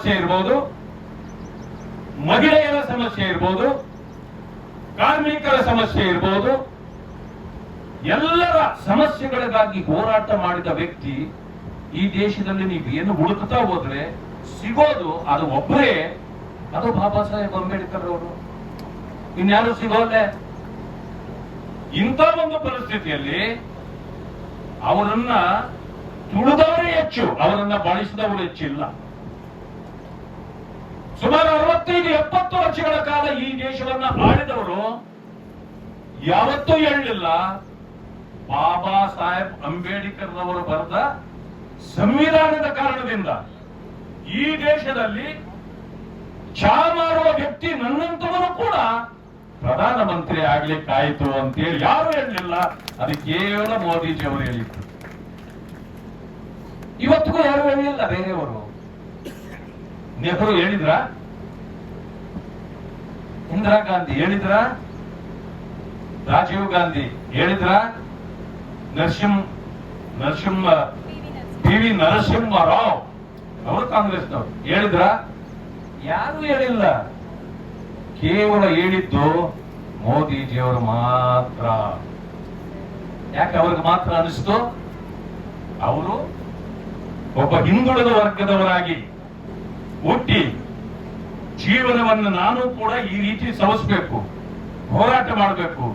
ಸಮಸ್ಯೆ ಇರ್ಬೋದು, ಮಹಿಳೆಯರ ಸಮಸ್ಯೆ ಇರ್ಬೋದು, ಕಾರ್ಮಿಕರ ಸಮಸ್ಯೆ ಇರ್ಬೋದು, ಎಲ್ಲರ ಸಮಸ್ಯೆಗಳಿಗಾಗಿ ಹೋರಾಟ ಮಾಡಿದ ವ್ಯಕ್ತಿ ಈ ದೇಶದಲ್ಲಿ ನೀವು ಏನು ಹುಡುಕ್ತಾ ಹೋದ್ರೆ ಸಿಗೋದು ಅದು ಒಬ್ಬರೇ, ಅದು ಬಾಬಾ ಸಾಹೇಬ್ ಅಂಬೇಡ್ಕರ್ ಅವರು. ಇನ್ಯಾರು ಸಿಗೋಲ್ಲ. ಇಂಥ ಒಂದು ಪರಿಸ್ಥಿತಿಯಲ್ಲಿ ಅವರನ್ನ ತುಳಿದವರೇ ಹೆಚ್ಚು, ಅವರನ್ನ ಬಳಸಿದವರು ಹೆಚ್ಚಿಲ್ಲ. ಸುಮಾರು 65-70 ವರ್ಷಗಳ ಕಾಲ ಈ ದೇಶವನ್ನ ಆಳಿದವರು ಯಾವತ್ತೂ ಹೇಳಲಿಲ್ಲ ಬಾಬಾ ಸಾಹೇಬ್ ಅಂಬೇಡ್ಕರ್ ಅವರು ಬರೆದ ಸಂವಿಧಾನದ ಕಾರಣದಿಂದ ಈ ದೇಶದಲ್ಲಿ ಚಾ ಮಾರುವ ವ್ಯಕ್ತಿ ನನ್ನಂತವರು ಕೂಡ ಪ್ರಧಾನಮಂತ್ರಿ ಆಗ್ಲಿಕ್ಕಾಯ್ತು ಅಂತೇಳಿ ಯಾರು ಹೇಳಲಿಲ್ಲ. ಅದು ಕೇವಲ ಮೋದಿಜಿ ಅವರು ಹೇಳಿದ್ರು. ಇವತ್ತಿಗೂ ಯಾರು ಹೇಳಿಲ್ಲ ಬೇರೆಯವರು. ನೆಹರು ಹೇಳಿದ್ರ, ಇಂದಿರಾ ಗಾಂಧಿ ಹೇಳಿದ್ರ, ರಾಜೀವ್ ಗಾಂಧಿ ಹೇಳಿದ್ರ, ಪಿ ವಿ ನರಸಿಂಹರಾವ್ ಅವರು ಕಾಂಗ್ರೆಸ್ನವರು ಹೇಳಿದ್ರ? ಯಾರು ಹೇಳಿಲ್ಲ. ಕೇವಲ ಹೇಳಿದ್ದು ಮೋದಿಜಿಯವರು ಮಾತ್ರ. ಯಾಕೆ ಅವ್ರಿಗೆ ಮಾತ್ರ ಅನಿಸ್ತು? ಅವರು ಒಬ್ಬ ಹಿಂದುಳಿದ ವರ್ಗದವರಾಗಿ ಹುಟ್ಟಿ ಜೀವನವನ್ನು ನಾನು ಕೂಡ ಈ ರೀತಿ ಸವಸ್ಬೇಕು, ಹೋರಾಟ ಮಾಡಬೇಕು,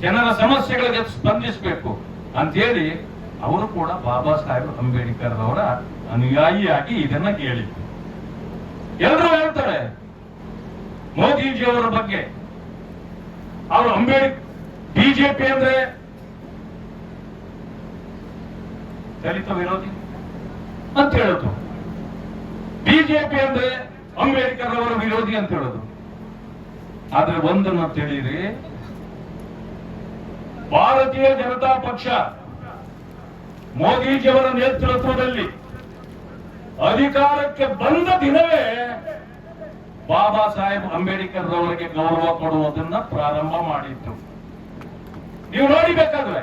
ಜನರ ಸಮಸ್ಯೆಗಳಿಗೆ ಸ್ಪಂದಿಸಬೇಕು ಅಂತೇಳಿ ಅವರು ಕೂಡ ಬಾಬಾ ಸಾಹೇಬ್ ಅಂಬೇಡ್ಕರ್ ಅವರ ಅನುಯಾಯಿಯಾಗಿ ಇದನ್ನ ಕೇಳಿದ್ರು. ಎಲ್ಲರೂ ಹೇಳ್ತಾರೆ ಮೋದಿಜಿಯವರ ಬಗ್ಗೆ. ಅವರು ಬಿಜೆಪಿ ಅಂದ್ರೆ ದಲಿತ ವಿರೋಧಿ ಅಂತ ಹೇಳೋದು, ಬಿಜೆಪಿ ಅಂದ್ರೆ ಅಂಬೇಡ್ಕರ್ ಅವರ ವಿರೋಧಿ ಅಂತ ಹೇಳೋದು. ಆದ್ರೆ ಒಂದನ್ನು ತಿಳಿಯಿರಿ, ಭಾರತೀಯ ಜನತಾ ಪಕ್ಷ ಮೋದಿಜಿಯವರ ನೇತೃತ್ವದಲ್ಲಿ ಅಧಿಕಾರಕ್ಕೆ ಬಂದ ದಿನವೇ ಬಾಬಾ ಸಾಹೇಬ್ ಅಂಬೇಡ್ಕರ್ ಅವರಿಗೆ ಗೌರವ ಕೊಡುವುದನ್ನ ಪ್ರಾರಂಭ ಮಾಡಿತ್ತು. ನೀವು ನೋಡಿಬೇಕಾದ್ರೆ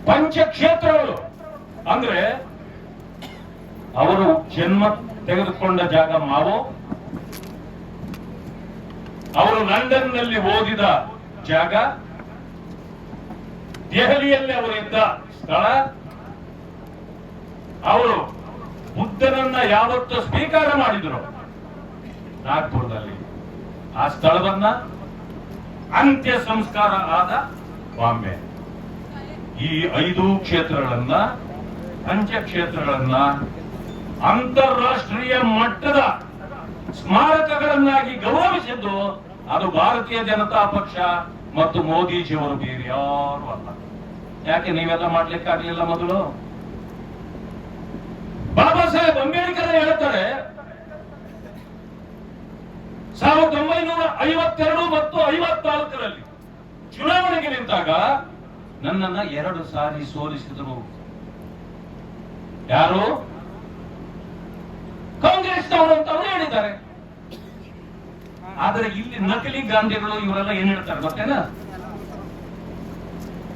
ಪಂಚಕ್ಷೇತ್ರಗಳು ಅಂದ್ರೆ ಅವರು ಜನ್ಮ ತೆಗೆದುಕೊಂಡ ಜಾಗ ಮಾವು, ಅವರು ಲಂಡನ್ ನಲ್ಲಿ ಓದಿದ ಜಾಗ, ದೆಹಲಿಯಲ್ಲಿ ಅವರು ಇದ್ದ ಸ್ಥಳ, ಅವರು ಬುದ್ಧನನ್ನ ಯಾವತ್ತು ಸ್ವೀಕಾರ ಮಾಡಿದ್ರು ನಾಗ್ಪುರದಲ್ಲಿ, ಆ ಸ್ಥಳವನ್ನ ಅಂತ್ಯ ಸಂಸ್ಕಾರ ಆದ ಬಾಂಬೆ. ಈ 5 ಕ್ಷೇತ್ರಗಳನ್ನ, ಪಂಚಕ್ಷೇತ್ರಗಳನ್ನ ಅಂತಾರಾಷ್ಟ್ರೀಯ ಮಟ್ಟದ ಸ್ಮಾರಕಗಳನ್ನಾಗಿ ಗೌರವಿಸಿದ್ದು ಅದು ಭಾರತೀಯ ಜನತಾ ಪಕ್ಷ ಮತ್ತು ಮೋದಿಜಿಯವರು, ಬೇರೆ ಯಾರು ಅಲ್ಲ. ಯಾಕೆ ನೀವೆಲ್ಲ ಮಾಡ್ಲಿಕ್ಕೆ ಆಗ್ಲಿಲ್ಲ? ಮೊದಲು ಬಾಬಾ ಸಾಹೇಬ್ ಅಂಬೇಡ್ಕರ್ ಹೇಳ್ತಾರೆ 1952 ಮತ್ತು 54ರಲ್ಲಿ ಚುನಾವಣೆಗೆ ನಿಂತಾಗ ನನ್ನನ್ನ 2 ಸಾರಿ ಸೋಲಿಸಿದರು. ಯಾರು? ಕಾಂಗ್ರೆಸ್ನವರು ಅಂತ ಅವರು ಹೇಳಿದ್ದಾರೆ. ಆದ್ರೆ ಇಲ್ಲಿ ನಕಲಿ ಗಾಂಧಿಗಳು ಇವರೆಲ್ಲ ಏನ್ ಹೇಳ್ತಾರೆ ಗೊತ್ತೇನಾ?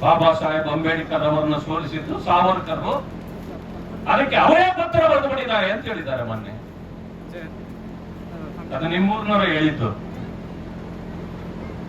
ಬಾಬಾ ಸಾಹೇಬ್ ಅಂಬೇಡ್ಕರ್ ಅವರನ್ನ ಸೋಲಿಸಿದ್ದು ಸಾವರ್ಕರ್, ಅದಕ್ಕೆ ಅವರೇ ಪತ್ರ ಬರೆದು ಬಿಟ್ಟಿದ್ದಾರೆ ಅಂತ ಹೇಳಿದ್ದಾರೆ ಮೊನ್ನೆ. ಅದು ನಿಮ್ಮೂರ್ನವರೇ ಹೇಳಿದ್ದು.